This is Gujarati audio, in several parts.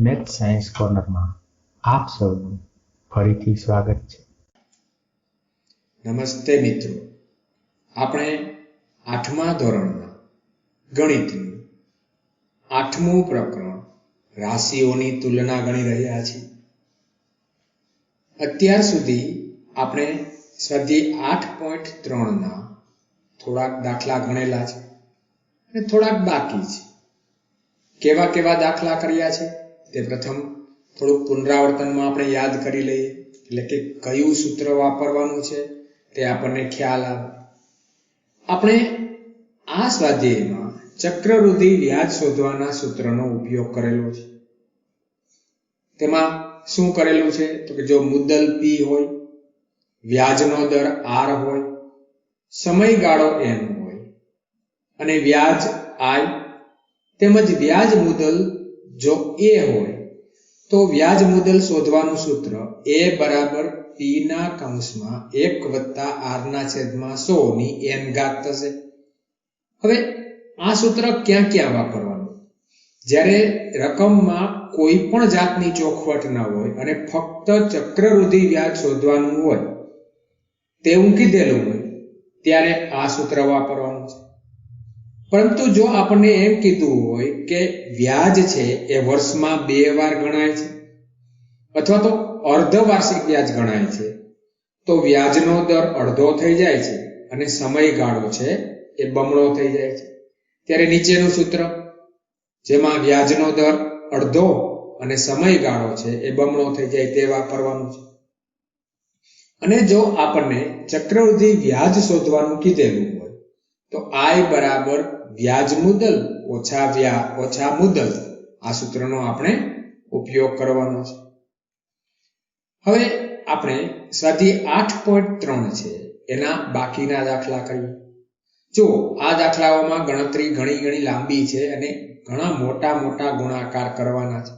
મેથ સાયન્સ કોર્નરમાં આપ સૌનું ફરીથી સ્વાગત છે. નમસ્તે મિત્રો, આપણે 8મા ધોરણમાં ગણિતનું 8મું પ્રકરણ રાશિઓની તુલના ગણી રહ્યા છીએ. અત્યાર સુધી આપણે સ્વાધ્યાય 8.3ના થોડાક દાખલા ગણેલા છે અને થોડાક બાકી છે. કેવા કેવા દાખલા કર્યા છે તે પ્રથમ થોડુંક પુનરાવર્તનમાં આપણે યાદ કરી લઈએ, એટલે કે કયું સૂત્ર વાપરવાનું છે તે આપણને ખ્યાલ આવે. આપણે આ સ્વાધ્યાયમાં ચક્રવૃદ્ધિ વ્યાજ શોધવાના સૂત્રનો ઉપયોગ કરેલો છે. તેમાં શું કરેલું છે તો કે જો મુદ્દલ P હોય, વ્યાજનો દર R હોય, સમયગાળો N હોય અને વ્યાજ I તેમજ વ્યાજ મુદ્દલ જો A હોય તો વ્યાજ મુદ્દલ શોધવાનું સૂત્ર A બરાબર P/1 + R/100/n થશે. હવે આ સૂત્ર ક્યાં ક્યાં વાપરવાનું? જ્યારે રકમમાં કોઈ પણ જાતની ચોખવટ ન હોય અને ફક્ત ચક્રવૃદ્ધિ વ્યાજ શોધવાનું હોય તેવું કીધેલું હોય ત્યારે આ સૂત્ર વાપરવાનું છે. પરંતુ જો આપણને એમ કીધું હોય કે વ્યાજ છે એ વર્ષમાં 2 વાર ગણાય છે અથવા તો અર્ધવાર્ષિક વ્યાજ ગણાય છે, તો વ્યાજનો દર અડધો થઈ જાય છે અને સમયગાળો છે એ બમણો થઈ જાય છે. ત્યારે નીચેનું સૂત્ર જેમાં વ્યાજનો દર અડધો અને સમયગાળો છે એ બમણો થઈ જાય તે વાપરવાનું છે. અને જો આપણને ચક્રવૃદ્ધિ વ્યાજ શોધવાનું કીધેલું હોય તો I બરાબર વ્યાજ મુદ્દલ ઓછા મુદ્દલ, આ સૂત્રનો આપણે ઉપયોગ કરવાનો છે. હવે આપણે સ્વાધ્યાય 8.3 છે એના બાકીના દાખલા કરીએ. જો આ દાખલાઓમાં ગણતરી ઘણી લાંબી છે અને ઘણા મોટા ગુણાકાર કરવાના છે,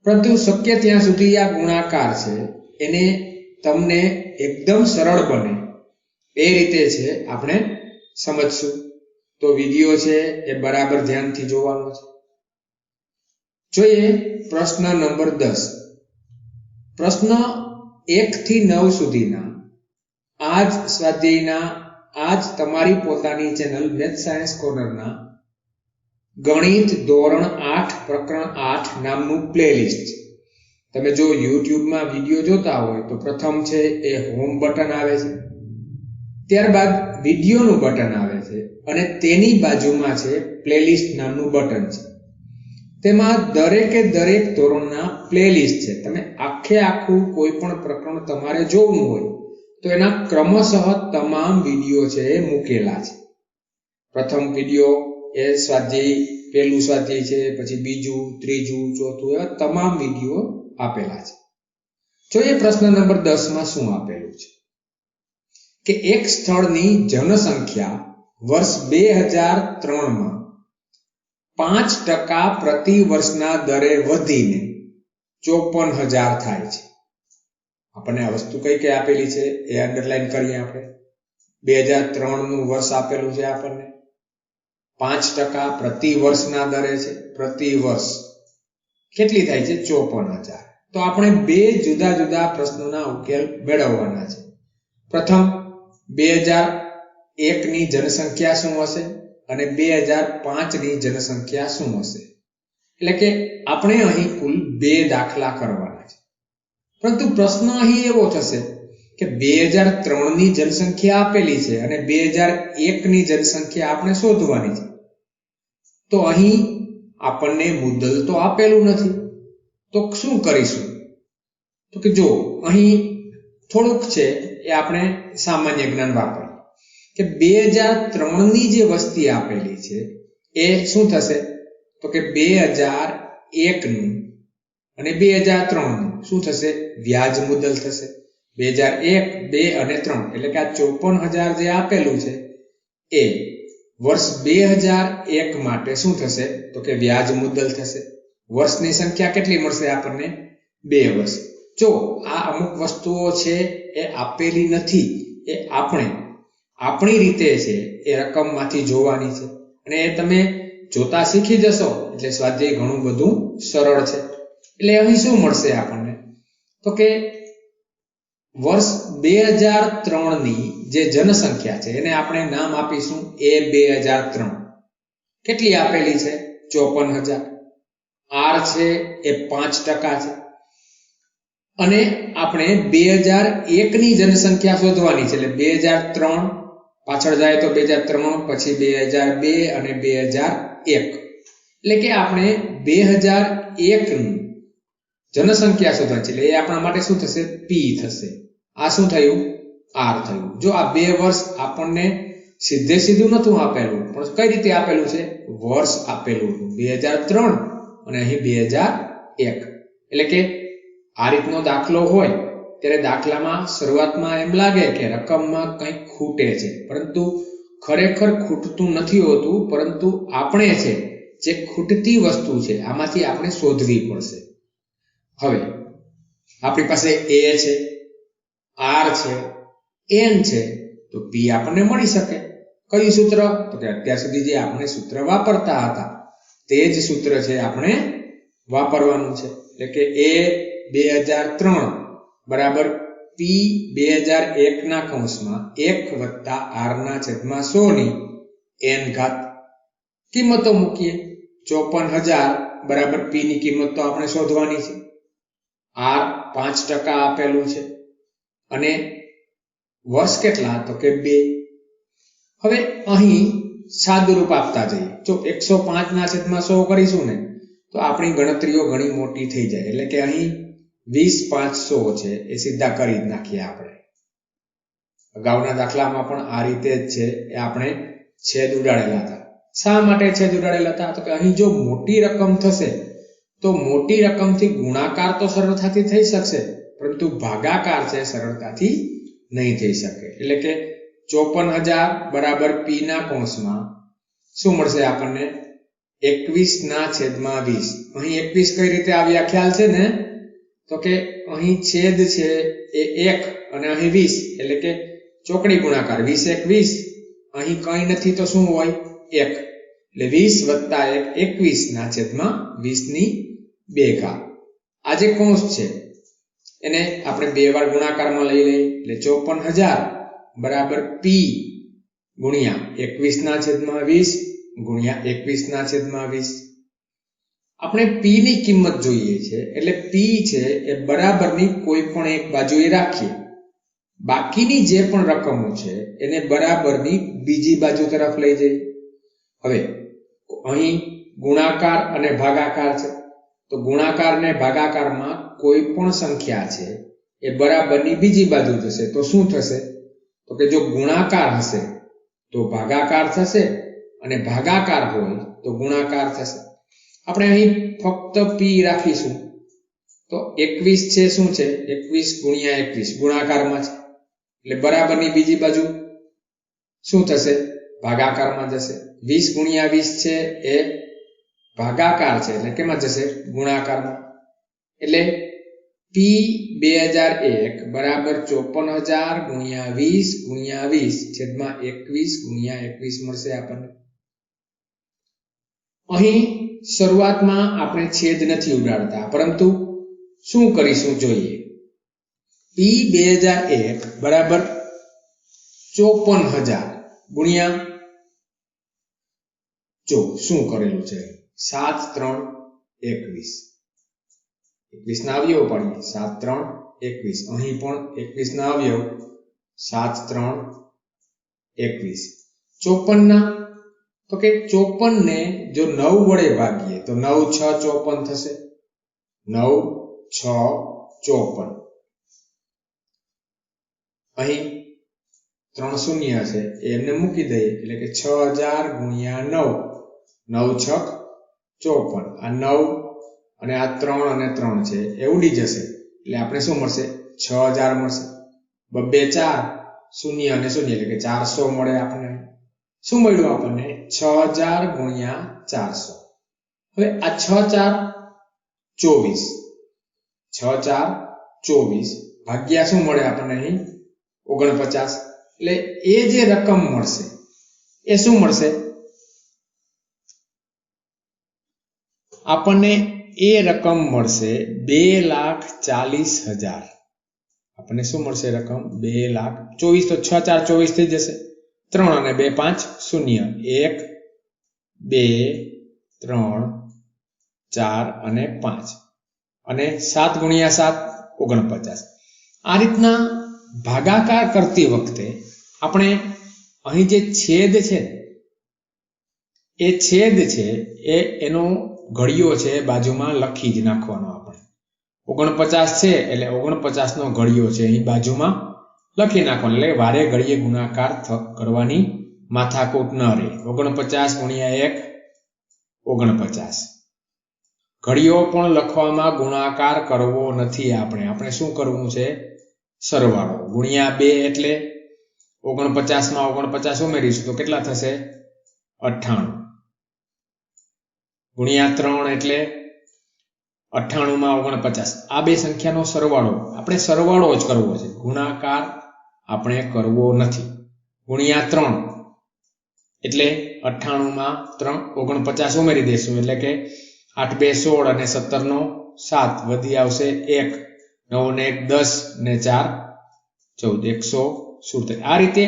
પરંતુ શક્ય ત્યાં સુધી આ ગુણાકાર છે એને તમને એકદમ સરળ બને એ રીતે છે આપણે સમજશું. તો વિડીયો છે એ બરાબર ધ્યાનથી જોવાનો છે. જોઈએ પ્રશ્ન નંબર 10. પ્રશ્ન 1 થી 9 સુધીના આજ સ્વાધ્યાયના આજ તમારી પોતાની ચેનલ મેથ સાયન્સ કોર્નરના ગણિત ધોરણ 8 પ્રકરણ 8 નામનું પ્લેલિસ્ટ છે. તમે જો યુટ્યુબમાં વિડીયો જોતા હોય તો પ્રથમ છે એ હોમ બટન આવે છે, ત્યારબાદ વિડીયોનું બટન આવે છે અને તેની બાજુમાં છે પ્લેલિસ્ટ નામનું બટન છે. તેમાં દરેકે દરેક ધોરણના પ્લેલિસ્ટ છે. તમે આખું કોઈ પણ પ્રકરણ તમારે જોવું હોય તો એના ક્રમશઃ તમામ વિડીયો છે એ મૂકેલા છે. પ્રથમ વિડીયો એ સ્વાધ્યાય પહેલું સ્વાધ્યાય છે, પછી બીજું, ત્રીજું, ચોથું, એવા તમામ વિડીયો આપેલા છે. જોઈએ પ્રશ્ન નંબર 10 માં શું આપેલું છે કે એક સ્થળની જનસંખ્યા વર્ષ 2003માં 5% પ્રતિ વર્ષના દરે વધીને 54,000 થાય છે. આપણને આ વસ્તુ કઈ આપેલી છે એ અંડરલાઈન કરીએ. આપણે 2003 નું વર્ષ આપેલું છે, આપણને 5% પ્રતિ વર્ષના દરે છે. પ્રતિ વર્ષ કેટલી થાય છે? 54,000. તો આપણે બે જુદા પ્રશ્નોના ઉકેલ મેળવવાના છે. પ્રથમ 2001 ની જનસંખ્યા શું હશે અને 2005 ની જનસંખ્યા શું હશે. એટલે કે આપણે અહીં કુલ 2 દાખલા કરવાના છે. પરંતુ પ્રશ્ન અહીં એવો થશે કે 2003 ની જનસંખ્યા આપેલી છે અને 2001 ની જનસંખ્યા આપણે શોધવાની છે. તો અહીં આપણને મુદ્દલ તો આપેલું નથી, તો શું કરીશું? તો કે જો અહીં થોડુંક છે એ આપણે સામાન્ય જ્ઞાન વાપરીએ કે 2003 ની જે વસ્તી આપેલી છે એ શું થશે તો કે 2001 નું અને 2003 નું શું થશે? વ્યાજ મુદ્દલ થશે. 2001, 2 અને 3 એટલે કે આ 54,000 જે આપેલું છે એ વર્ષ 2001 માટે શું થશે તો કે વ્યાજ મુદ્દલ થશે. વર્ષની સંખ્યા કેટલી મળશે આપણને? 2 વર્ષ. જો આ અમુક વસ્તુઓ છે એ આપેલી નથી, એ આપણી રીતે છે એ રકમમાંથી જોવાની છે અને એ તમે જોતા શીખી જશો એટલે સ્વાધ્યાય ઘણું બધું સરળ છે. એટલે અહીં શું મળશે આપણને તો કે વર્ષ 2003 ની જે જનસંખ્યા છે એને આપણે નામ આપીશું એ 2003. કેટલી આપેલી છે? 54,000. આર છે એ 5% છે અને આપણે 2001 ની જનસંખ્યા શોધવાની છે. એટલે 2003 પાછળ જાય તો 2003 પછી 2002 અને 2001. એટલે કે આપણે 2001 ની જનસંખ્યા શોધવાની છે. એટલે એ આપણા માટે શું થશે? પી થશે. આ શું થયું? આર થયું. જો આ બે વર્ષ આપણને સીધે સીધું નતું આપેલું, પણ કઈ રીતે આપેલું છે? વર્ષ આપેલું 2003 અને અહીં 2001. એટલે કે આ રીતનો દાખલો હોય ત્યારે દાખલામાં શરૂઆતમાં એમ લાગે કે રકમમાં કંઈક ખૂટે છે, પરંતુ ખરેખર ખૂટતું નથી હોતું, પરંતુ આપણે છે જે ખૂટતી વસ્તુ છે આમાંથી આપણે શોધવી પડશે. હવે આપણી પાસે એ છે, આર છે, એન છે, તો પી આપણને મળી શકે. કયું સૂત્ર? તો કે અત્યાર સુધી જે આપણે સૂત્ર વાપરતા હતા તે જ સૂત્ર છે આપણે વાપરવાનું છે. એટલે કે એ 2003 બરાબર પી 2001 ના કૌંસમાં 1 વત્તા આર ના છેદમાં 100 ની એન ઘાત. કિંમતો મૂકીએ. 54,000 બરાબર પી ની કિંમત તો આપણે શોધવાની છે. આર 5% આપેલું છે અને વર્ષ કેટલા? તો કે 2. હવે અહીં સાદુરૂપ આપતા જઈએ. જો 105 ના છેદમાં 100 કરીશું ને તો આપણી ગણતરીઓ ઘણી મોટી થઈ જાય. એટલે કે અહીં 20,500 છે એ સીધા કરી જ નાખીએ આપણે. અગાઉના દાખલામાં પણ આ રીતે જ છે એ આપણે છેદ ઉડાડેલા હતા. શા માટે છેદ ઉડાડેલા હતા? તો કે અહીં જો મોટી રકમ થશે તો મોટી રકમથી ગુણાકાર તો સરળતાથી થઈ શકશે, પરંતુ ભાગાકાર છે સરળતાથી નહીં થઈ શકે. એટલે કે 54,000 બરાબર પી ના કૌંસમાં શું મળશે આપણને? 21 ના છેદમાં 20. અહીં 21 કઈ રીતે આવ્યા ખ્યાલ છે ને? તો કે અહીં છેદ છે એ 1 અને અહીં 20, એટલે કે ચોકડી ગુણાકાર 20 1 20. અહીં કંઈ નથી તો શું હોય? 1. એટલે 20 વત્તા 1 21 ના છેદમાં 20 ની 2 ઘાત. આ જે કૌંસ છે એને આપણે બે વાર ગુણાકારમાં લઈ લઈએ. એટલે 54,000 બરાબર પી ગુણ્યા 21 ના છેદમાં 20 ગુણ્યા 21 ના છેદમાં 20. આપણે પી ની કિંમત જોઈએ છે, એટલે પી છે એ બરાબરની કોઈ પણ એક બાજુએ રાખીએ. બાકીની જે પણ રકમો છે એને બરાબરની બીજી બાજુ તરફ લઈ જઈએ. હવે અહીં ગુણાકાર અને ભાગાકાર છે, તો ગુણાકાર અને ભાગાકારમાં કોઈ પણ સંખ્યા છે એ બરાબરની બીજી બાજુ જશે તો શું થશે? તો કે જો ગુણાકાર હશે તો ભાગાકાર થશે અને ભાગાકાર હોય તો ગુણાકાર થશે. આપણે અહીં ફક્ત પી રાખીશું તો 21 છે શું છે? 21 ગુણ્યા 21 ગુણાકારમાં છે, એટલે બરાબરની બીજી બાજુ શું થશે? ભાગાકારમાં જશે. 20 ગુણ્યા 20 છે એ ભાગાકાર છે, એટલે કેમાં જશે? ગુણાકારમાં. એટલે પી 2001 બરાબર 54,000 ગુણ્યા 20 ગુણ્યા 20 છેદમાં 21 ગુણ્યા 21 મળશે આપણને. અહીં શરૂઆતમાં આપણે છેદ નથી ઉડાડતા, પરંતુ શું કરીશું જોઈએ. પી 2001 બરાબર 54,000 ગુણ્યા જો શું કરેલું છે? 7 3 21. 21 ના અવયવ પાડીએ. 7 3 21. અહીં પણ 21 ના અવયવ 7 3 21. 54 ના તો કે 54 ને જો 9 વડે ભાગીએ તો 9 6 54 થશે. 9 6 54. અહીં 3 શૂન્ય છે એમને મૂકી દઈએ, એટલે કે 6,000 ગુણ્યા 9 9 6 54. આ 9 અને આ 3 અને 3 છે એ ઉડી જશે, એટલે આપણે શું મળશે? 6,000 મળશે. 2 4 શૂન્ય અને શૂન્ય એટલે કે 400 મળે આપણને. શું મળ્યું આપણને? 6,000 ગુણ્યા 400. હવે આ 6 4 24. 6 4 24 ભાગ્યા શું મળે આપણને? અહીં 49. એટલે એ જે રકમ મળશે એ શું મળશે? આપણને એ રકમ મળશે 2,40,000. આપણને શું મળશે રકમ? 2,24,000. તો 6 4 24 થઈ જશે. 3 અને 2 5 0. 1 2 3 4 અને 5 અને 7 ગુણ્યા 7 49. આ રીતના ભાગાકાર કરતી વખતે આપણે અહીં જે છેદ છે એ છેદ છે એ એનો ઘડિયો છે બાજુમાં લખી જ નાખવાનો. આપણે 49 છે એટલે 49 નો ઘડિયો છે અહીં બાજુમાં લખી નાખવાનો. એટલે વારે ઘડીએ ગુણાકાર કરવાની માથાકૂટ ન રહે. 49 ગુણ્યા 1 49. ઘડિયો પણ લખવામાં ગુણાકાર કરવો નથી. આપણે શું કરવું છે? સરવાળો. ગુણ્યા 2 એટલે 49 માં 49 ઉમેરીશું તો કેટલા થશે? 98. ગુણ્યા 3 એટલે 98 માં 49. આ બે સંખ્યાનો સરવાળો. આપણે સરવાળો જ કરવો છે, ગુણાકાર આપણે કરવો નથી. ગુણ્યા 3 એટલે 98 માં 49 ઉમેરી દેશું એટલે કે 8 2 16 અને 17 નો 7 વધી આવશે 1, 9 ને 1 10 ને 4 14 170. આ રીતે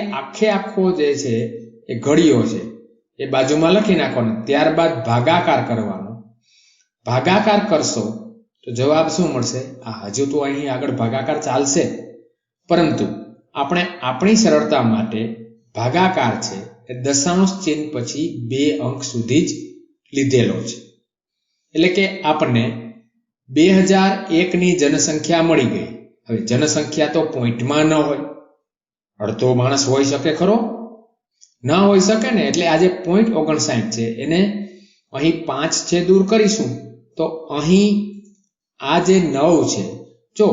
આખો જે છે એ ઘડિયો છે એ બાજુમાં લખી નાખવાનો. ત્યારબાદ ભાગાકાર કરવાનો. ભાગાકાર કરશો તો જવાબ શું મળશે? હજુ તો અહીં આગળ ભાગાકાર ચાલશે, પરંતુ આપણે આપણી સરળતા માટે ભાગાકાર છે એ દશાંશ ચિહ્ન પછી 2 અંક સુધી જ લીધેલો છે. એટલે કે આપણને 2001 ની જનસંખ્યા મળી ગઈ. હવે જનસંખ્યા તો પોઈન્ટમાં ન હોય, અડધો માણસ હોઈ શકે ખરો? ના હોઈ શકે ને. એટલે આજે 0.59 છે એને અહીં 5 છે દૂર કરીશું તો અહીં આ જે 9 છે, જો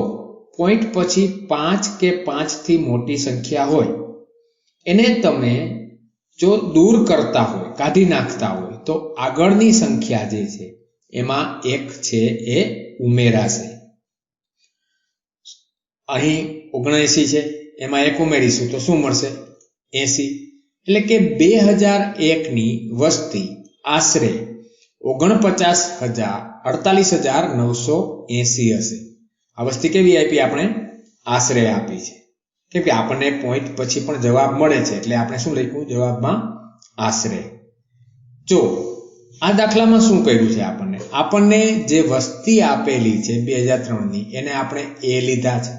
પોઈન્ટ પછી 5 કે 5 થી મોટી સંખ્યા હોય એને તમે જો દૂર કરતા હોય, કાઢી નાખતા હોય તો આગળની સંખ્યા જે છે એમાં 1 છે એ ઉમેરાશે. અહીં 79 છે એમાં 1 ઉમેરીશું તો શું મળશે? 80. એટલે કે 2001 ની વસ્તી આશરે 48,980 હશે. આ વસ્તી કેવી આપી? આપણે આશરે આપી છે, કેમ કે આપણને પોઈન્ટ પછી પણ જવાબ મળે છે એટલે આપણે શું લખ્યું જવાબમાં? આશરે. જો આ દાખલામાં શું કર્યું છે? આપણને જે વસ્તી આપેલી છે 2003 ની એને આપણે એ લીધા છે.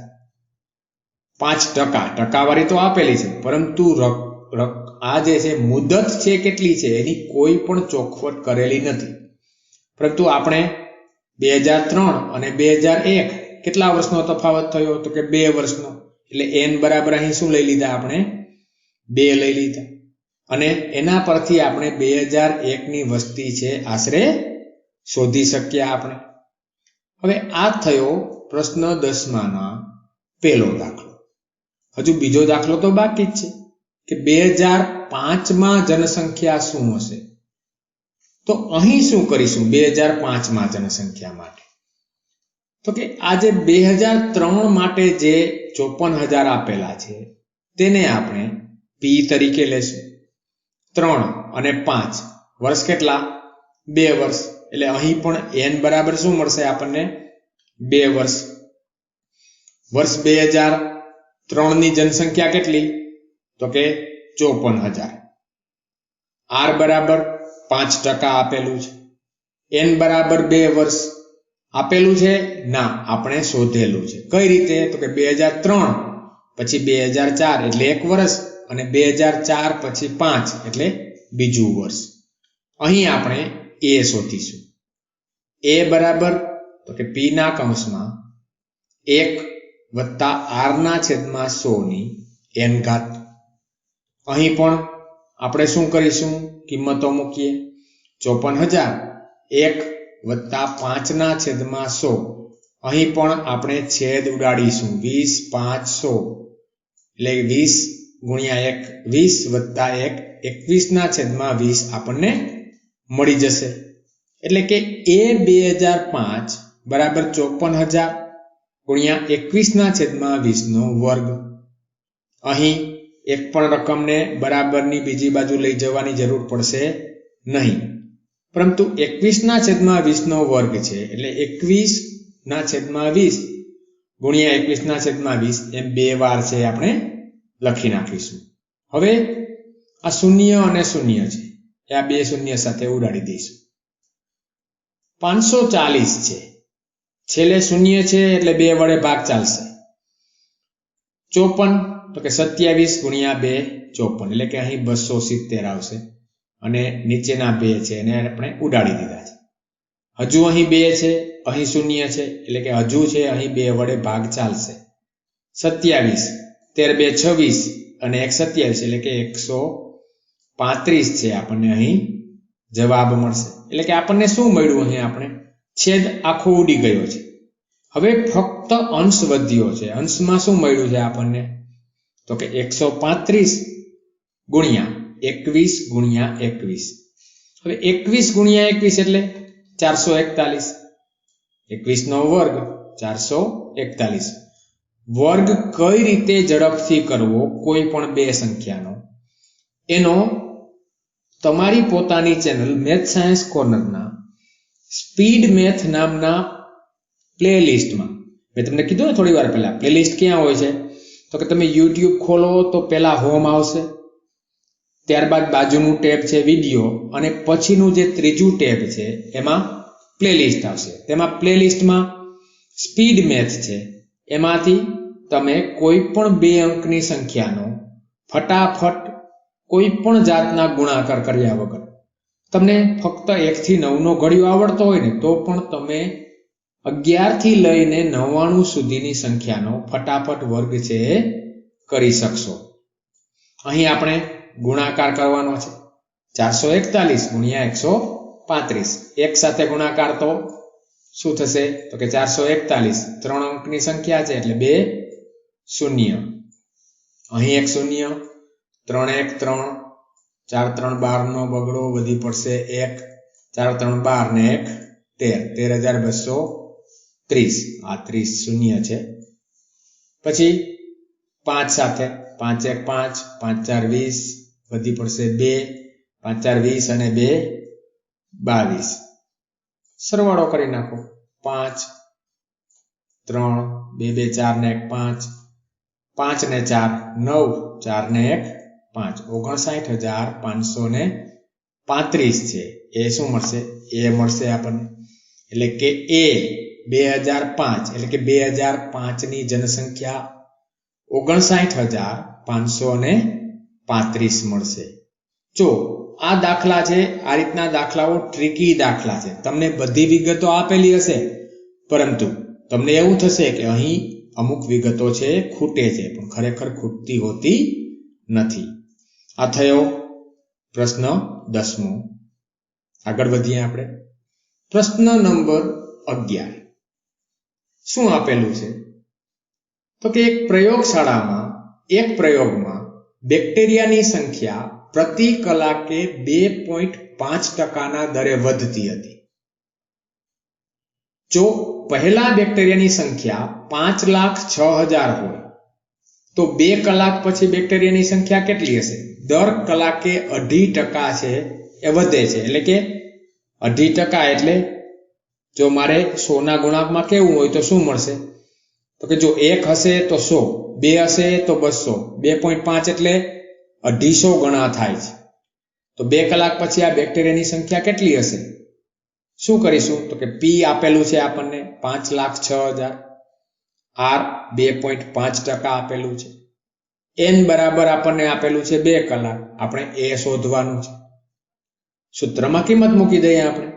5% ટકાવારી તો આપેલી છે, પરંતુ આ જે છે મુદત છે કેટલી છે એની કોઈ પણ ચોખવટ કરેલી નથી. પરંતુ આપણે 2003 અને 2001 કેટલા વર્ષનો તફાવત થયો? તો કે 2 વર્ષનો. એટલે n બરાબર અહીં શું લઈ લીધા? આપણે 2 લઈ લીધા અને એના પરથી આપણે 2001 ની વસ્તી છે આશરે શોધી શક્યા આપણે. હવે આ થયો પ્રશ્ન 10માનો પહેલો દાખલો. હજુ બીજો દાખલો તો બાકી જ છે કે 2005માં જનસંખ્યા શું હશે? તો અહીં શું કરીશું 2005 માં જનસંખ્યા માટે? તો કે આ જે 2003 માટે જે 54,000 આપેલા છે તેને આપણે p તરીકે લેશું. 3 અને 5 વર્ષ કેટલા? 2 વર્ષ. એટલે અહીં પણ n બરાબર શું મળશે આપણને? 2 વર્ષ. વર્ષ 2003 ની જનસંખ્યા કેટલી? તો કે 54,000. r બરાબર 5% આપેલું છે. n બરાબર 2 વર્ષ આપેલું છે? ના, આપણે શોધેલું છે. કઈ રીતે? તો કે 2003 પછી 2004 એટલે 1 વર્ષ અને 2004 પછી 5 એટલે બીજું વર્ષ. અહીં આપણે a શોધીશું. a બરાબર તો કે p ના કૌંસમાં 1 વત્તા r ના છેદમાં 100 ની n ઘાત. અહીં પણ આપણે શું કરીશું? કિંમતો મૂકીએ. 54,000 1 વત્તા 5 ના છેદમાં 100. અહીં પણ આપણે છેદ ઉડાડીશું. 20 5 100 એટલે 20 ગુણ્યા 1 20 વત્તા 1 21 ના છેદમાં 20 આપણને મળી જશે. એટલે કે a 2005 બરાબર 54,000 ગુણ્યા 21 ના છેદમાં 20 નો વર્ગ. અહીં એક પણ રકમને બરાબરની બીજી બાજુ લઈ જવાની જરૂર પડશે નહીં. પરંતુ 21/20 નો વર્ગ છે એટલે 21/20 ગુણ્યા 21/20 એમ 2 વાર છે આપણે લખી નાખીશું. હવે આ શૂન્ય અને શૂન્ય છે એ આ બે શૂન્ય સાથે ઉડાડી દઈશું. 540 છે, છેલ્લે શૂન્ય છે એટલે 2 વડે ભાગ ચાલશે. 54 તો કે 27 ગુણ્યા 2 54 એટલે કે અહીં 270 આવશે અને નીચેના 2 છે એને આપણે ઉડાડી દીધા છે. હજુ અહીં 2 છે, અહીં શૂન્ય છે એટલે કે હજુ છે અહીં 2 વડે ભાગ ચાલશે. 27 13 2 26 અને 1 27 એટલે કે 135 છે આપણને અહીં જવાબ મળશે. એટલે કે આપણને શું મળ્યું? અહીં આપણે છેદ આખો ઉડી ગયો છે. હવે ફક્ત અંશ વધ્યો છે. અંશમાં શું મળ્યું છે આપણને? તો કે 135 ગુણ્યા 21 ગુણ્યા 21. હવે 21 ગુણ્યા 21 એટલે 441. 21 નો વર્ગ 441. વર્ગ કઈ રીતે ઝડપથી કરવો કોઈ પણ બે સંખ્યાનો, એનો તમારી પોતાની ચેનલ મેથ સાયન્સ કોર્નરના સ્પીડ મેથ નામના પ્લેલિસ્ટમાં, મેં તમને કીધું ને થોડી વાર પહેલા, પ્લેલિસ્ટ ક્યાં હોય છે? તો કે તમે YouTube ખોલો તો પહેલા હોમ આવશે, ત્યારબાદ બાજુનું ટેબ છે વિડીયો, અને પછીનું જે ત્રીજું ટેબ છે એમાં પ્લેલિસ્ટ આવશે. તેમાં પ્લેલિસ્ટમાં સ્પીડ મેથ છે, એમાંથી તમે કોઈ પણ 2 અંકની સંખ્યાનો ફટાફટ કોઈ પણ જાતના ગુણાકાર કર્યા વગર, તમને ફક્ત 1 થી 9 નો ઘડિયો આવડતો હોય ને તો પણ તમે 11 થી લઈને 99 સુધીની સંખ્યાનો ફટાફટ વર્ગ છે એ કરી શકશો. અહીં આપણે ગુણાકાર કરવાનો છે. 441 ગુણ્યા 135. એક સાથે ગુણાકાર તો શું થશે? તો કે 441 3 અંકની સંખ્યા છે એટલે 2 શૂન્ય, અહીં 1 શૂન્ય, 3 1 3, 4 3 12 નો બગડો વધી પડશે 1, 4 3 12 ને 1 13, 13230. આ 30 શૂન્ય છે. પછી 5 સાથે 5 1 5, 5 4 20 વધી પડશે 2, 5 4 20 અને 2 22. સરવાળો કરી નાખો. 5 3 2 2 4 ને 1 5, 5 ને 4 9, 4 ને 1 5, 59,535 છે. એ શું મળશે? એ મળશે આપણને. એટલે કે એ 2005 એટલે કે 2005 ની જનસંખ્યા 59,535 મળશે. જો આ દાખલા છે, આ રીતના દાખલાઓ ટ્રિકી દાખલા છે. તમને બધી વિગતો આપેલી હશે, પરંતુ તમને એવું થશે કે અહીં અમુક વિગતો છે ખૂટે છે, પણ ખરેખર ખૂટતી હોતી નથી. આ થયો પ્રશ્ન 10મો. આગળ વધીએ આપણે. પ્રશ્ન નંબર 11. શું આપેલું છે? તો કે એક પ્રયોગશાળામાં એક પ્રયોગમાં બેક્ટેરિયાની સંખ્યા પ્રતિ કલાકે 2.5% દરે વધતી હતી. જો પહેલા બેક્ટેરિયાની સંખ્યા 5,06,000 હોય તો 2 કલાક પછી બેક્ટેરિયાની સંખ્યા કેટલી હશે? દર કલાકે 0.5% છે એ વધે છે. એટલે કે 0.5% એટલે જો મારે 100 ના ગુણાંકમાં કેવું હોય તો શું મળશે? તો કે જો 1 હશે તો 100, 2 હશે તો 200, 2.5 એટલે 250 ગણા થાય છે. તો 2 કલાક પછી આ બેક્ટેરિયાની સંખ્યા કેટલી હશે? શું કરીશું? તો કે P આપેલું છે આપણને 5,06,000, R 2.5% આપેલું છે, N બરાબર આપણને આપેલું છે 2 કલાક. આપણે A શોધવાનું છે. સૂત્રમાં કિંમત મૂકી દઈએ આપણે.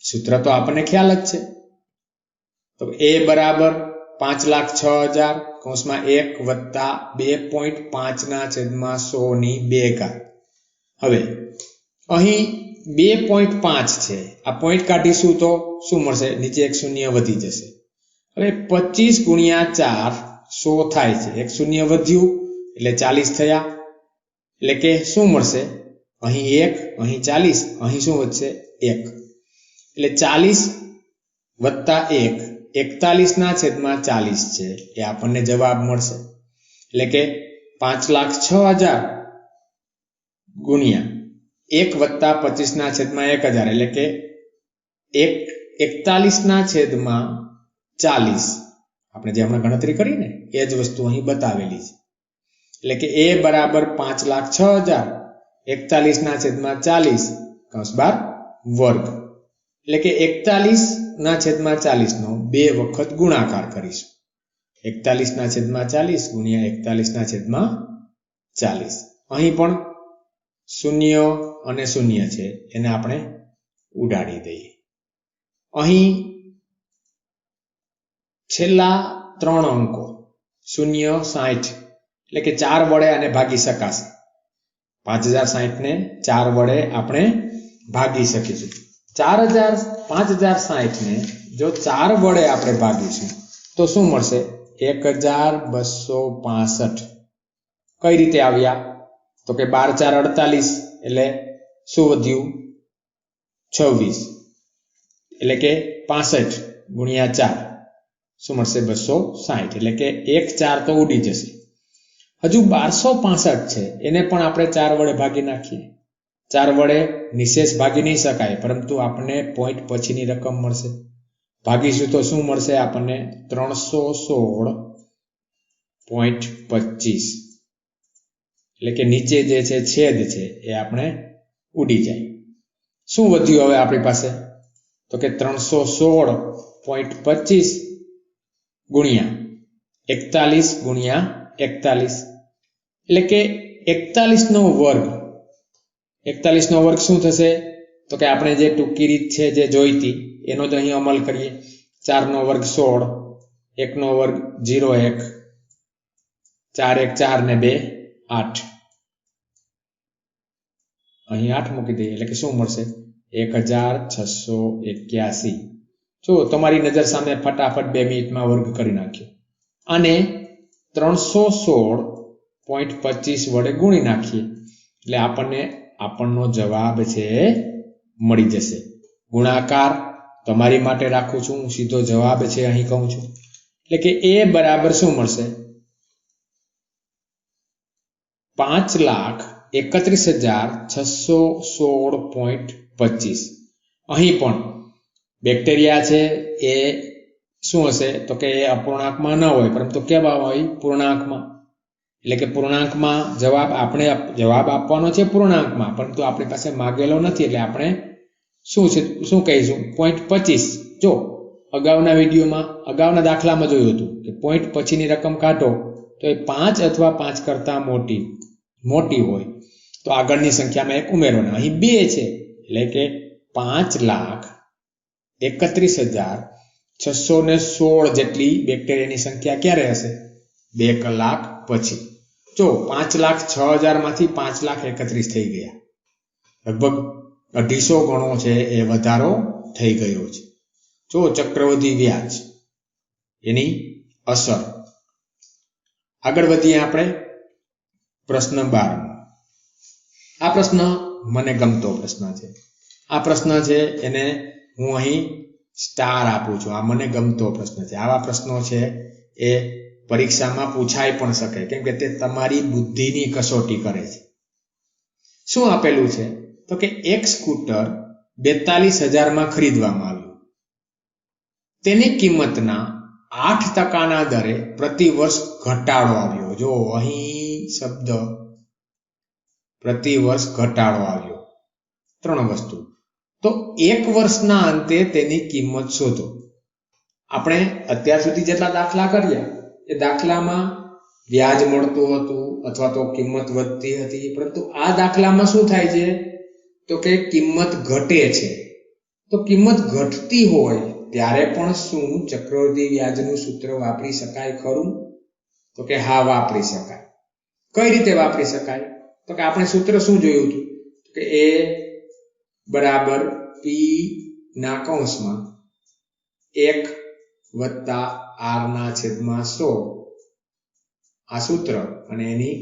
સૂત્ર તો આપણને ખ્યાલ જ છે. તો A બરાબર 5,06,000 કૌંસમાં 1 વત્તા 2.5/100 ની 2 ઘાત. હવે અહીં 2.5 છે, આ પોઈન્ટ કાઢીશું તો શું મળશે? નીચે 1 શૂન્ય વધી જશે. હવે 25 ગુણ્યા 4 100 થાય છે. 1 શૂન્ય વધ્યું એટલે 40 થયા. એટલે કે શું મળશે? અહીં 1, અહીં 40, અહીં શું વધશે? 1. એટલે 40 વત્તા 1 41/40 છે એ આપણને જવાબ મળશે. એટલે કે 5,06,000 ગુણ્યા 1 + 25/1000 એટલે કે 41/40. આપણે જે હમણાં ગણતરી કરી ને એ જ વસ્તુ અહીં બતાવેલી છે. એટલે કે a બરાબર 5,06,000 41/40 કૌંસ બાર વર્ગ. એટલે કે 41/40 નો 2 વખત ગુણાકાર કરીશું. 41/40 ગુણ્યા 41/40. અહીં પણ 0 અને 0 છે એને આપણે ઉડાડી દઈએ. અહીં છેલ્લા 3 અંકો 0, 60 એટલે કે 4 વડે આને ભાગી શકાશે. 5060 ને 4 વડે આપણે ભાગી શકીશું. 5060 ને જો 4 વડે આપણે ભાગીશું તો શું મળશે? 1265. કઈ રીતે આવ્યા? તો કે 12 4 48 એટલે શું વધ્યું? 26. એટલે કે 65 ગુણ્યા 4 શું મળશે? 260. એટલે કે 1 4 તો ઉડી જશે. હજુ 1265 છે એને પણ આપણે 4 વડે ભાગી નાખીએ. 4 વડે નિશેષ ભાગી નહીં શકાય, પરંતુ આપણને પોઈન્ટ પછીની રકમ મળશે. ભાગીશું તો શું મળશે આપણને? 316.25. એટલે કે નીચે જે છે છેદ છે એ આપણે ઉડી જાય. શું વધ્યું હવે આપણી પાસે? તો કે 316.25 ગુણ્યા 41 ગુણ્યા 41. એટલે કે 41 નો વર્ગ. 41 નો વર્ગ શું થશે? તો કે આપણે જે ટૂંકી રીત છે જે જોઈતી એનો જ અહીં અમલ કરીએ. 4 નો વર્ગ 16, 1 નો વર્ગ 0 1, 4 1 4 ને 2 8. અહીં 8 મૂકી દઈએ એટલે કે શું મળશે? 1681. જો તમારી નજર સામે ફટાફટ 2 મિનિટમાં વર્ગ કરી નાખ્યો. અને 316.25 વડે ગુણી નાખીએ એટલે આપણનો જવાબ છે મળી જશે. ગુણાકાર તમારી માટે રાખું છું, હું સીધો જવાબ છે અહીં કહું છું. એટલે કે a બરાબર શું મળશે? 5,31,616.25. અહીં પણ બેક્ટેરિયા છે એ શું હશે? તો કે એ અપૂર્ણાંકમાં ન હોય, પરંતુ કેવા હોય? પૂર્ણાંકમાં. એટલે કે પૂર્ણાંકમાં આપણે જવાબ આપવાનો છે પૂર્ણાંકમાં, પરંતુ આપણી પાસે માગેલો નથી એટલે આપણે શું કહીશું? 0.25. જો અગાઉના વિડીયોમાં અગાઉના દાખલામાં જોયું હતું કે પોઈન્ટ પછીની રકમ કાઢો તો એ 5 અથવા 5 કરતા મોટી હોય તો આગળની સંખ્યામાં 1 ઉમેરવાના. અહીં 2 છે એટલે કે 5,31,616 જેટલી બેક્ટેરિયાની સંખ્યા ક્યારે હશે? 2 કલાક પછી. જો 5,06,000 માંથી 5,31,000 થઈ ગયા. લગભગ 250 ગણો છે એ વધારો થઈ ગયો છે. જો ચક્રવૃદ્ધિ વ્યાજ એની અસર. આગળ વધીએ આપણે પ્રશ્ન 12. આ પ્રશ્ન મને ગમતો પ્રશ્ન છે. આ પ્રશ્ન છે એને હું અહીં સ્ટાર આપું છું. આ મને ગમતો પ્રશ્ન છે. આવા પ્રશ્નો છે એ પરીક્ષામાં પૂછાઈ પણ શકે, કેમ કે તે તમારી બુદ્ધિની કસોટી કરે છે. શું આપેલું છે? તો કે એક સ્કૂટર 42,000 ખરીદવામાં આવ્યું. તેની કિંમતના 8% દરે પ્રતિ વર્ષ ઘટાડો આવ્યો. જો અહીં શબ્દ પ્રતિ વર્ષ ઘટાડો આવ્યો. 3 વસ્તુ. તો 1 વર્ષના અંતે તેની કિંમત શોધો. આપણે અત્યાર સુધી જેટલા દાખલા કર્યા એ દાખલામાં વ્યાજ મળતું હતું અથવા તો કિંમત વધતી હતી, પરંતુ આ દાખલામાં શું થાય છે? તો કે કિંમત ઘટે છે. તો કિંમત ઘટતી હોય ત્યારે પણ શું ચક્રવૃદ્ધિ વ્યાજનું સૂત્ર વાપરી શકાય ખરું? તો કે હા, વાપરી શકાય. કઈ રીતે વાપરી શકાય? તો કે આપણે સૂત્ર શું જોયું હતું કે a બરાબર p ના કૌંસમાં 1 વત્તા r ના છેદમાં 100 આ સૂત્ર અને એની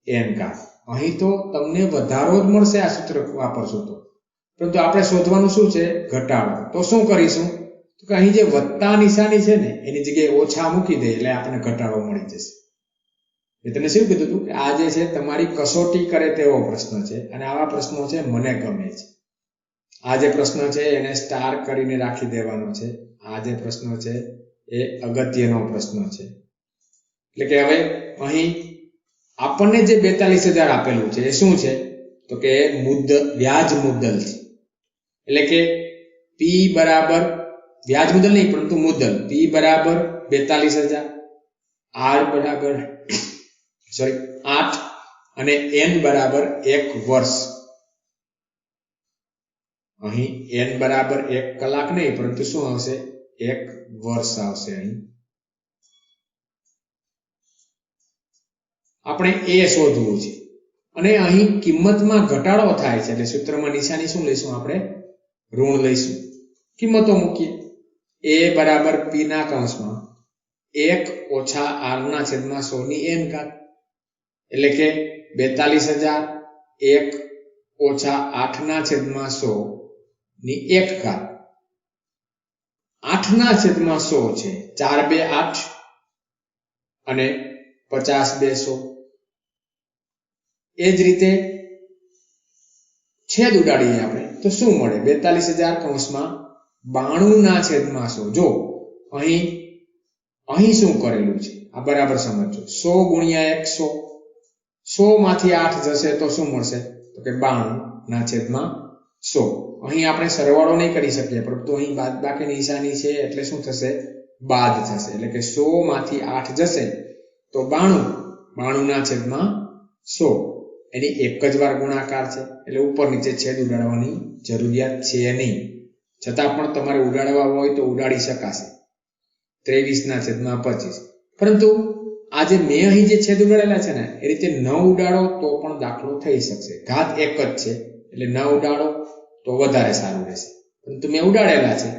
n ઘાત. અહીં તો તમને વધારો જ મળશે આ સૂત્ર વાપરશો તો, પરંતુ આપણે શોધવાનું શું છે? ઘટાડો. તો શું કરીશું? તો કે અહીં જે વત્તા નિશાની છે ને એની જગ્યાએ ઓછા મૂકી દે એટલે આપણને ઘટાડો મળી જશે. મેં તમને શું કીધું હતું કે આ જે છે તમારી કસોટી કરે તેવો પ્રશ્ન છે, અને આવા પ્રશ્નો છે મને ગમે છે. આ જે પ્રશ્ન છે એને સ્ટાર કરીને રાખી દેવાનો છે. આ જે પ્રશ્ન છે એ અગત્યનો પ્રશ્ન છે. એટલે કે હવે અહીં આપણને જે 42,000 આપેલું છે એ શું છે? તો કે વ્યાજ મુદ્દલ છે. એટલે કે પી બરાબર વ્યાજ મુદ્દલ નહીં પરંતુ મુદ્દલ. પી બરાબર 42,000, આર બરાબર 8 અને એન બરાબર 1 વર્ષ. અહીં એન બરાબર 1 કલાક નહીં પરંતુ શું આવશે? 1 વર્ષ આવશે. અહીં આપણે એ શોધવું છે અને અહીં કિંમતમાં ઘટાડો થાય છે એટલે સૂત્રમાં નિશાની શું લઈશું? આપણે ઋણ લઈશું. કિંમતો મૂકીએ. એ બરાબર પી ના કૌંસમાં 1 ઓછા આર ના છેદમાં 100 ની n ઘાત, એટલે કે 42,000 1 ઓછા 8 ના છેદમાં 100 ની 1 ઘાત. 8 ના છેદમાં 100 છે 4 2 8 અને 50 2 100. એ જ રીતે છેદ ઉડાડીએ આપણે તો શું મળે? 42,000 કૌંસમાં 92 ના છેદમાં 100. જો અહીં શું કરેલું છે આ બરાબર સમજો. 100 ગુણ્યા 100, 100 માંથી 8 જશે તો શું મળશે? તો કે 92 ના છેદમાં 100. અહીં આપણે સરવાળો નહીં કરી શકીએ પરંતુ અહીં બાદબાકી નિશાની છે એટલે શું થશે? બાદ થશે. એટલે કે 100 માંથી 8 જશે તો 92 ના છેદમાં 100. એની એક જ વાર ગુણાકાર છે એટલે ઉપર નીચે છેદ ઉડાડવાની જરૂરિયાત છે નહીં. છતાં પણ તમારે ઉડાડવા હોય તો ઉડાડી શકાશે. 23 ના છેદમાં 25. પરંતુ આજે મેં અહીં જે છેદ ઉડાડેલા છે ને એ રીતે ન ઉડાડો તો પણ દાખલો થઈ શકશે. ઘાત એક જ છે એટલે ન ઉડાડો તો વધારે સારું રહેશે. પરંતુ મેં ઉડાડેલા છે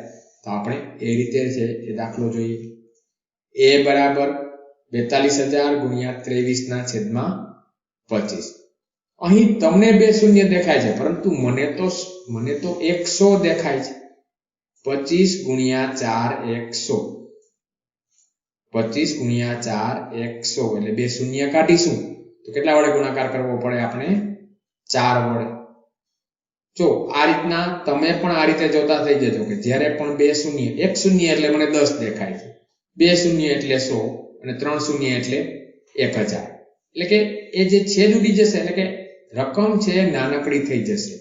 તો આપણે એ રીતે છે એ દાખલો જોઈએ. એ બરાબર 42,000 ગુણ્યા 23 ના છેદમાં 25. અહીં તમને 2 શૂન્ય દેખાય છે પરંતુ મને તો 100 દેખાય છે. 25 ગુણ્યા 4 100. 25 ગુણ્યા 4 100 એટલે 2 શૂન્ય કાઢીશું તો કેટલા વડે ગુણાકાર કરવો પડે? આપણે 4 વડે. જો આ રીતના તમે પણ આ રીતે જોતા થઈ જજો કે જ્યારે પણ 2 શૂન્ય, 1 શૂન્ય એટલે મને 10 દેખાય છે, 2 શૂન્ય એટલે 100 અને 3 શૂન્ય એટલે 1000. એટલે કે એ જે છેદ ઉડી જશે એટલે કે રકમ છે નાનકડી થઈ જશે.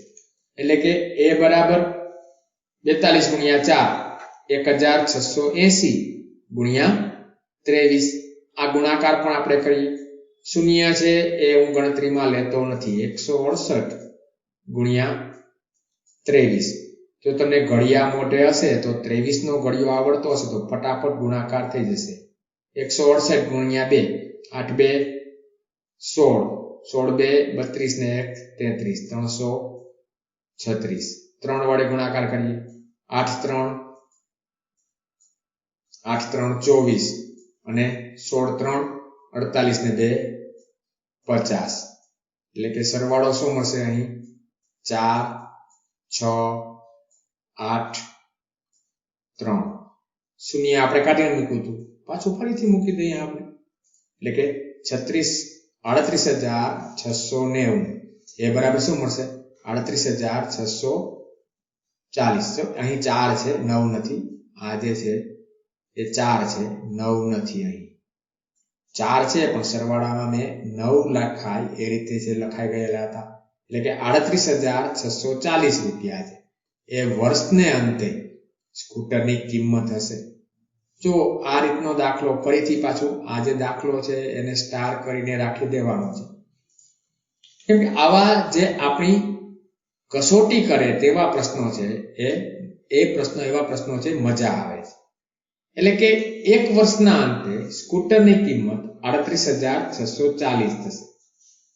એટલે કે એ બરાબર 42 ગુણ્યા 4 1680 ગુણ્યા 23. આ ગુણાકાર પણ આપણે કરીએ. શૂન્ય છે એ હું ગણતરીમાં લેતો નથી. 168 ગુણ્યા 23. જો તમને ઘડિયા મોઢે હશે તો 23 નો ઘડિયો આવડતો હશે તો ફટાફટ ગુણાકાર થઈ જશે. 168 ગુણ્યા 2 8 2 16, 16 2 32 ને 1 33, 336. 3 વડે ગુણાકાર કરીએ. 8 3 24 અને 16 3 48 ને 2 50. એટલે કે સરવાળો શું મળશે? અહીં 4 6 8 3. શૂન્ય આપણે કાઢીને મૂક્યું હતું, પાછું ફરીથી મૂકી દઈએ આપણે. એટલે કે 38,690. એ બરાબર શું મળશે? 38,640. અહીં 4 છે 9 નથી. આ જે છે એ 4 છે 9 નથી. અહીં 4 છે પણ સરવાળામાં મેં 9 લખાય એ રીતે જે લખાઈ ગયેલા હતા. એટલે કે 38,640 રૂપિયા છે એ વર્ષને અંતે સ્કૂટરની કિંમત હશે. જો આ રીતનો દાખલો ફરીથી પાછું આ જે દાખલો છે એને સ્ટાર કરીને રાખી દેવાનો છે. કેમ કે આવા જે આપણી કસોટી કરે તેવા પ્રશ્નો છે એ પ્રશ્નો એવા પ્રશ્નો છે મજા આવે છે. એટલે કે 1 વર્ષના અંતે સ્કૂટરની કિંમત 38,640 થશે.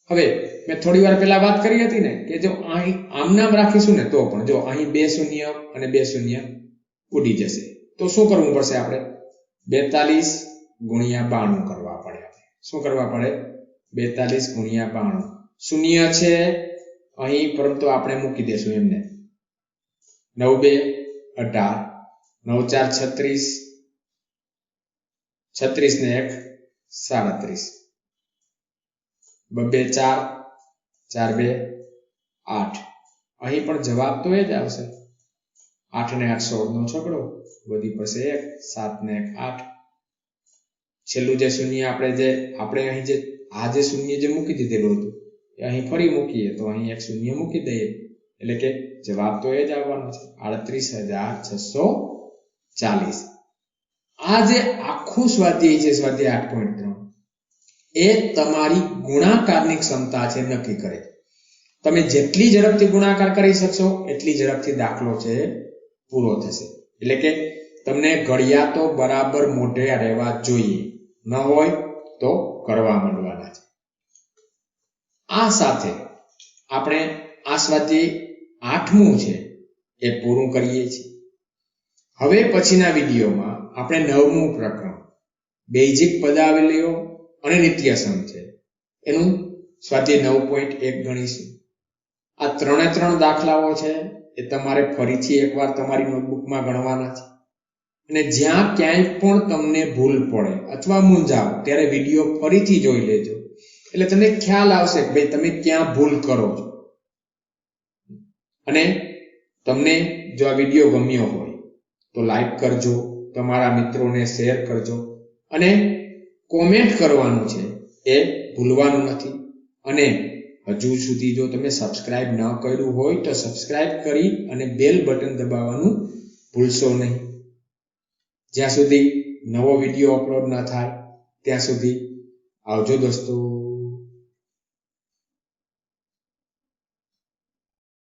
હવે મેં થોડી વાર પહેલા વાત કરી હતી ને કે જો અહીં આમ નામ રાખીશું ને તો પણ જો અહીં 2 શૂન્ય અને 2 શૂન્ય ઉડી જશે તો શું કરવું પડશે? આપણે 42 ગુણ્યા 92 કરવા પડે. શું કરવા પડે? 42 ગુણ્યા 92. શૂન્ય છે અહીં પરંતુ આપણે મૂકી દેશું એમને. 9 2 18, 9 4 36, 36 ને 1 37. 2 4 4 2 8 અહીં પણ જવાબ તો એ જ આવશે 8 ને 8 16 નો છકડો વધી પડશે 1 7 ને 1 8 છેલ્લું જે શૂન્ય આપણે અહીં જે શૂન્ય જે મૂકી દીધેલું હતું એ અહીં ફરી મૂકીએ તો અહીં એક શૂન્ય મૂકી દઈએ એટલે કે જવાબ તો એ જ આવવાનો છે 38640. આ જે આખું સ્વાધ્યાય છે સ્વાધ્યાય 8.3 એ તમારી ગુણાકારની ક્ષમતા છે નક્કી કરે. તમે જેટલી ઝડપથી ગુણાકાર કરી શકશો એટલી ઝડપથી દાખલો છે પૂરો થશે. એટલે કે તમને ઘડિયા તો બરાબર મોઢે રહેવા જોઈએ, ન હોય તો કરવા માંડવાના છે. આ સાથે આપણે આ સ્વાધ્યાય 8મું છે એ પૂરું કરીએ છીએ. હવે પછીના વિડીયોમાં આપણે 9મું પ્રકરણ બેઝિક પદાવલીઓ અને નિત્યસમ છે એનું સ્વાધ્યાય 9.1 ગણીશું. આ 3 દાખલાઓ છે એ તમારે ફરીથી એકવાર તમારી નોટબુકમાં ગણવાના છે અને જ્યાં ક્યાંય પણ તમને ભૂલ પડે અથવા મૂંઝાવ ત્યારે વિડીયો ફરીથી જોઈ લેજો એટલે તમને ખ્યાલ આવશે કે ભાઈ તમે ક્યાં ભૂલ કરો છો. અને તમને જો આ વિડીયો ગમ્યો હોય તો લાઈક કરજો, તમારા મિત્રોને શેર કરજો અને કોમેન્ટ કરવાનું છે એ ભૂલવાનું નથી. અને હજુ સુધી જો તમે સબસ્ક્રાઇબ ન કર્યું હોય તો સબસ્ક્રાઇબ કરી અને બેલ બટન દબાવવાનું ભૂલશો નહીં. જ્યાં સુધી નવો વિડીયો અપલોડ ન થાય ત્યાં સુધી આવજો દોસ્તો.